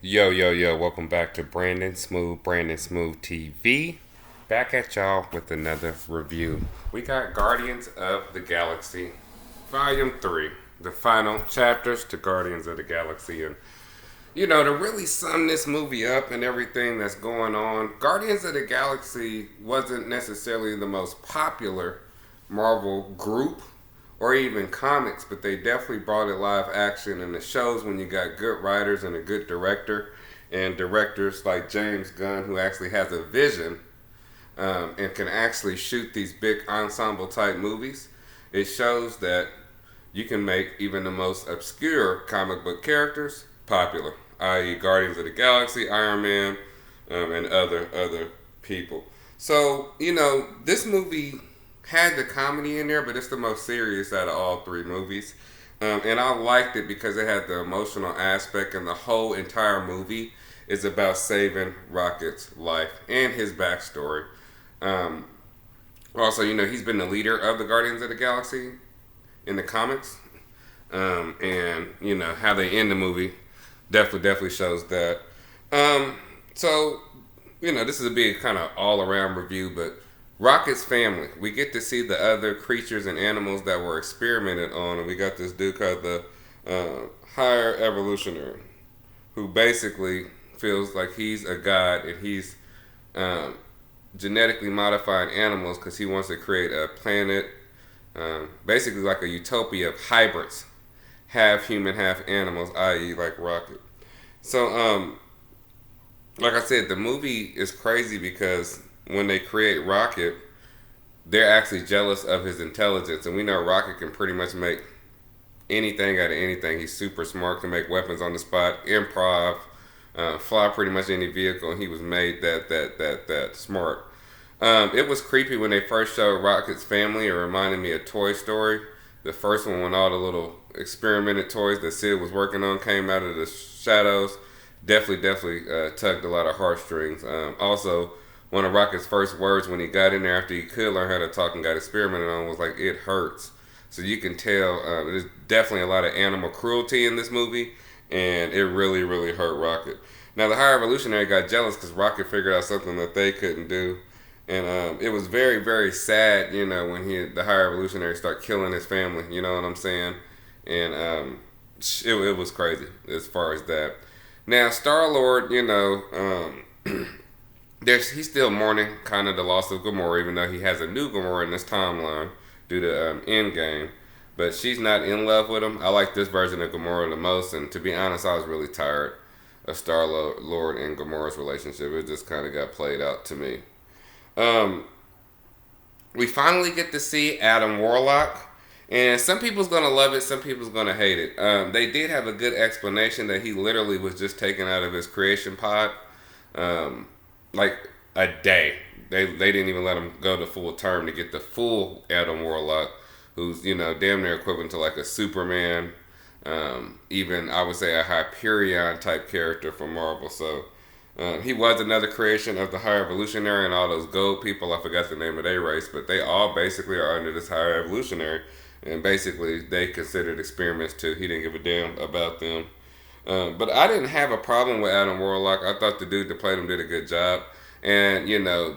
Yo, yo, yo, welcome back to Brandon Smooth TV. Back at y'all with another review. We got Guardians of the Galaxy, Volume 3, the final chapters to Guardians of the Galaxy. And, to really sum this movie up and everything that's going on, Guardians of the Galaxy wasn't necessarily the most popular Marvel group or even comics, but they definitely brought it live action, and it shows when you got good writers and a good director, and directors like James Gunn, who actually has a vision and can actually shoot these big ensemble type movies. It shows that you can make even the most obscure comic book characters popular, i.e., Guardians of the Galaxy, Iron Man, and other people. So this movie had the comedy in there, but it's the most serious out of all three movies. And I liked it because it had the emotional aspect, and the whole entire movie is about saving Rocket's life and his backstory. Um, Also, he's been the leader of the Guardians of the Galaxy in the comics. And, how they end the movie definitely shows that. So, this is a big kind of all around review, but Rocket's family. We get to see the other creatures and animals that were experimented on, and we got this dude called the Higher Evolutionary, who basically feels like he's a god and he's um, genetically modifying animals because he wants to create a planet, basically like a utopia of hybrids, half human, half animals, i.e., like Rocket. So, like I said, the movie is crazy because when they create Rocket, they're actually jealous of his intelligence, and we know Rocket can pretty much make anything out of anything. He's super smart, can make weapons on the spot, improv, fly pretty much any vehicle, and he was made that smart. It was creepy when they first showed Rocket's family. It reminded me of Toy Story, the first one when all the little experimented toys that Sid was working on came out of the shadows. Definitely tugged a lot of heartstrings. Also, one of Rocket's first words when he got in there after he could learn how to talk and got experimented on was like, "It hurts." So you can tell there's definitely a lot of animal cruelty in this movie, and it really hurt Rocket. Now the High Evolutionary got jealous because Rocket figured out something that they couldn't do, and it was very sad, when the High Evolutionary start killing his family. You know what I'm saying? And it was crazy as far as that. Now Star Lord, he's still mourning kind of the loss of Gamora, even though he has a new Gamora in this timeline due to Endgame. But she's not in love with him. I like this version of Gamora the most, and to be honest, I was really tired of Star Lord and Gamora's relationship. It just kind of got played out to me. Um, we finally get to see Adam Warlock, and some people's gonna love it, some people's gonna hate it. They did have a good explanation that he literally was just taken out of his creation pod, um, like a day. They didn't even let him go the full term to get the full Adam Warlock, who's damn near equivalent to like a Superman, even I would say a Hyperion type character from Marvel. So he was another creation of the Higher Evolutionary and all those gold people. I forgot the name of their race, but they all basically are under this Higher Evolutionary. And basically, they considered experiments too. He didn't give a damn about them. But I didn't have a problem with Adam Warlock. I thought the dude that played him did a good job. And,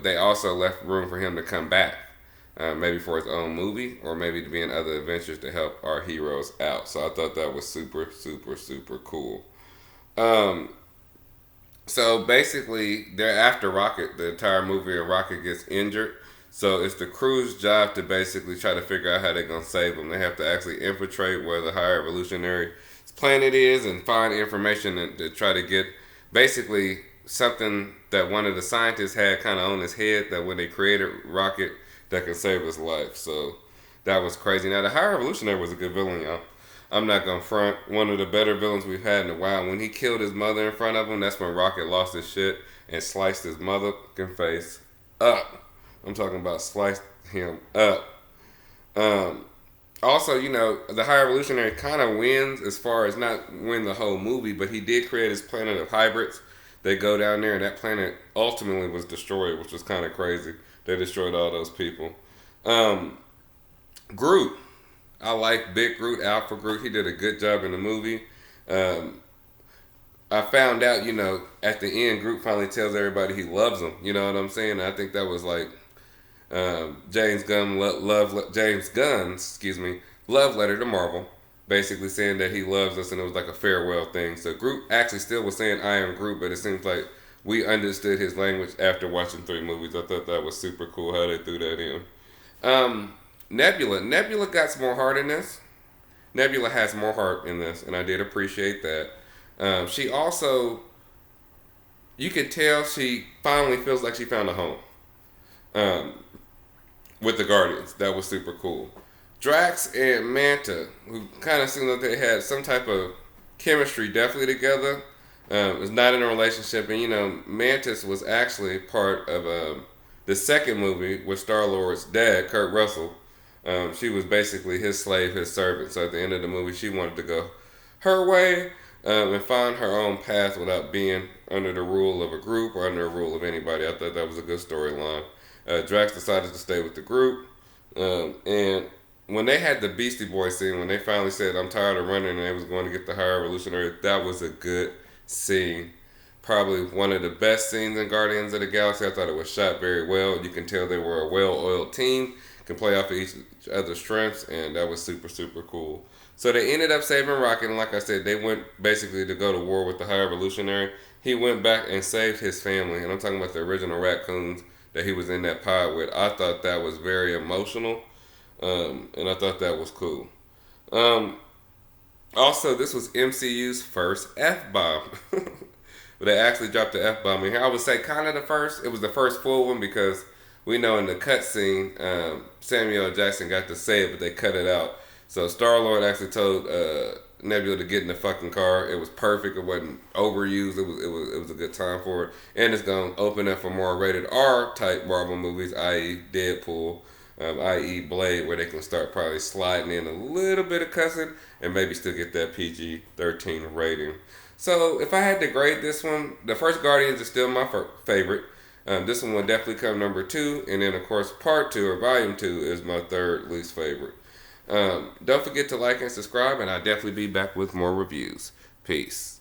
they also left room for him to come back. Maybe for his own movie or maybe to be in other adventures to help our heroes out. So I thought that was super cool. Um, so basically, they're after Rocket the entire movie, and Rocket gets injured. So it's the crew's job to basically try to figure out how they're gonna save him. They have to actually infiltrate where the Higher Evolutionary planet is and find information to try to get basically something that one of the scientists had kind of on his head that when they created Rocket that could save his life. So that was crazy. Now the Higher Evolutionary was a good villain, y'all. I'm not gonna front. One of the better villains we've had in a while. When he killed his mother in front of him, that's when Rocket lost his shit and sliced his motherfucking face up. I'm talking about sliced him up. Um, Also, the High Evolutionary kind of wins as far as not win the whole movie, but he did create his planet of hybrids. They go down there, and that planet ultimately was destroyed, which was kind of crazy. They destroyed all those people. Um, Groot. I like Big Groot, Alpha Groot. He did a good job in the movie. Um, I found out, at the end, Groot finally tells everybody he loves them. You know what I'm saying? I think that was like James Gunn's, love letter to Marvel, basically saying that he loves us, and it was like a farewell thing. So Groot actually still was saying "I am Groot," but it seems like we understood his language after watching 3 movies. I thought that was super cool how they threw that in. Um, Nebula got some more heart in this. Nebula has more heart in this, and I did appreciate that. She also, you could tell she finally feels like she found a home. Um, with the Guardians. That was super cool. Drax and Manta, who kind of seemed like they had some type of chemistry definitely together, was not in a relationship. And, Mantis was actually part of the second movie with Star-Lord's dad, Kurt Russell. She was basically his slave, his servant. So at the end of the movie, she wanted to go her way and find her own path without being under the rule of a group or under the rule of anybody. I thought that was a good storyline. Drax decided to stay with the group. And when they had the Beastie Boys scene, when they finally said, "I'm tired of running," and they was going to get the High Revolutionary, that was a good scene. Probably one of the best scenes in Guardians of the Galaxy. I thought it was shot very well. You can tell they were a well-oiled team, can play off of each other's strengths, and that was super, super cool. So they ended up saving Rocket, and like I said, they went basically to go to war with the High Revolutionary. He went back and saved his family, and I'm talking about the original raccoons that he was in that pod with. I thought that was very emotional, and I thought that was cool. Um, Also, this was MCU's first F bomb. They actually dropped the F bomb in here. I would say kind of the first. It was the first full one because we know in the cutscene, Samuel L. Jackson got to say it, but they cut it out. So Star Lord actually told Nebula to get in the fucking car. It was perfect. It wasn't overused. It was a good time for it, and it's gonna open up for more rated R type Marvel movies, i.e. Deadpool, i.e. Blade, where they can start probably sliding in a little bit of cussing and maybe still get that PG-13 rating. So if I had to grade this one, the first Guardians is still my favorite. This one will definitely come number 2, and then of course part 2 or volume 2 is my third least favorite. Don't forget to like and subscribe, and I'll definitely be back with more reviews. Peace.